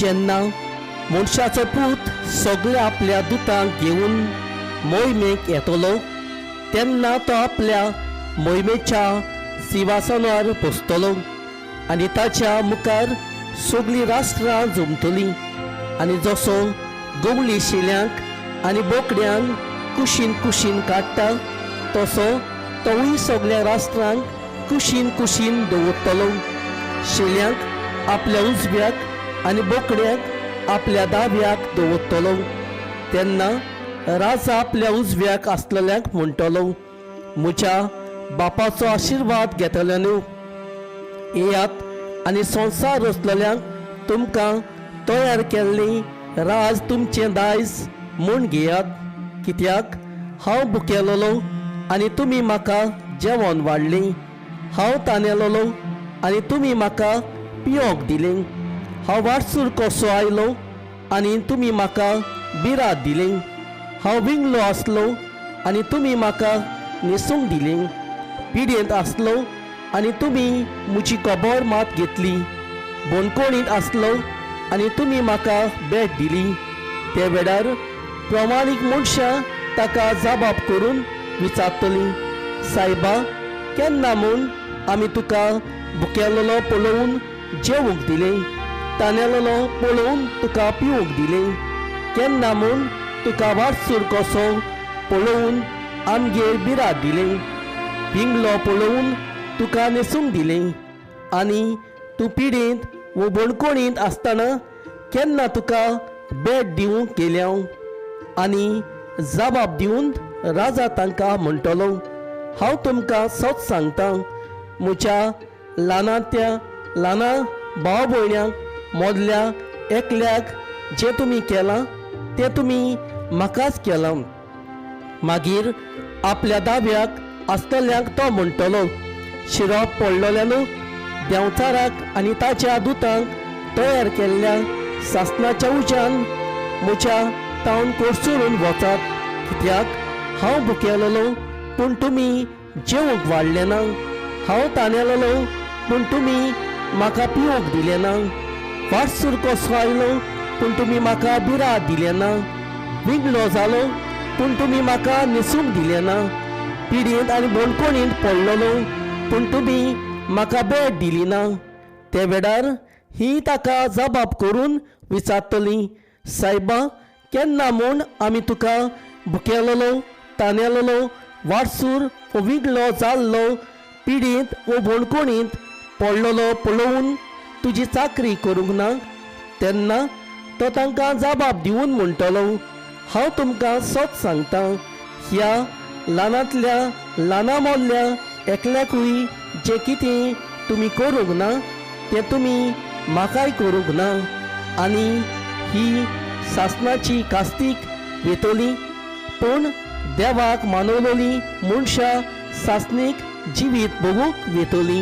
जेन्ना मनशाचो पूत सगळ्या आपल्या दुतांक घेवन मोहिमेक येतलो तेन्ना तो आपल्या मोहिमेच्या सिंहासनार बसतलो आनी ताच्या मुखार सगळीं राष्ट्रां जमतलीं आनी जसो गवळी शेल्यांक आनी बोकड्यांक कुशीन कुशीन काडटा तसो तोवूय सगळ्या राष्ट्रांक कुशीन कुशीन दवरतलो. शेल्यांक आपल्या उजव्याक आनी बोकड्याक आपल्या दाव्याक दवरतलो. तेन्ना राजा आपल्या उजव्याक आसलेल्यांक म्हणटलो, म्हज्या बापाचो आशिर्वाद घेतल्यानो येयात आनी संवसार रचलेल्यांक तुमकां तयार केल्ली राज तुमचें दायज म्हूण घेयात. कित्याक हांव भुकेलोलो आनी तुमी म्हाका जेवण वाडलें, हांव तानेलोलो आनी तुमी म्हाका पियोंक दिलें, हांव वाटसूर कसो आयलो आनी तुमी म्हाका बिराद दिलें, हांव विंगलो आसलो आनी तुमी म्हाका न्हेसूंक दिलें, पिडेंत आसलो आनी तुमी म्हजी खबर मात घेतली, बोनकोणींत आसलो आनी तुमी म्हाका भेट दिली. ते वेळार प्रमाणीक मनशां ताका जबाब करून विचारतलीं, सायबा, केन्ना म्हूण आमी तुका भुकेलोलो पळोवन जेवूंक दिलें, तानेलोलो पळोवन तुका पिवूंक दिलें, केन्ना म्हूण तुका वाटसूर कसो पळोवन आमगेर बिराद दिलें, विंगलो पळोवन तुका न्हेसूंक दिलें, आनी तूं पिडेंत वो बोणकोणींत आसतना केन्ना तुका भेट दिवंक गेल्या. आनी जबाब दिवन राजा तांकां म्हणटलो, हांव तुमकां सच सांगतां, म्हज्या ल्हानांतल्या ल्हाना भाव भयण्यांक मोदल्या एकल्याक जें तुमी केलां तें तुमी म्हाकाच केलां. मागीर आपल्या दाव्याक आसतल्यांक तो म्हणटलो, शिरोप पडलोल्यानो देंवचाराक आनी ताच्या दुतांक तयार केल्ल्या सासणाच्या उज्यान म्हज्या तावन कोसळून वचात. कित्याक हांव भुकेलोलो पूण तुमी जेवूंक वाडलें ना, हांव तानेलोलो पूण तुमी म्हाका पिवूंक दिलें ना, वाटसूर कसो आयलो पूण तुमी म्हाका बिराद दिलें ना, विंगलो जालो पूण तुमी म्हाका न्हेसूंक दिलें ना, पिडेंत आनी बोणकोणींत पडलोलो पूण तुमी म्हाका भेट दिली ना. ते वेळार ही ताका जबाब करून विचारतलीं, सायबा, केन्ना म्हूण आमी तुका भुकेलोलो, तानेलोलो, वाटसूर वो विंगलो जाल्लो, पिडेंत वो बोणकोणींत पडलोलो पळोवन तुजी चाकरी करूंक ना. तेन्ना तो तांकां जबाब दिवन म्हणटलो, हांव तुमकां सच सांगतां, ह्या ल्हानांतल्या ल्हाना मोदल्या एकल्याकूय जें कितें तुमी करूंक ना तें तुमी म्हाकाय करूंक ना. आनी ही सासणाची कास्तीक वेतोली पूण देवाक मानवलोली मनशां सासणीक जिवीत भोगूंक वेतोली.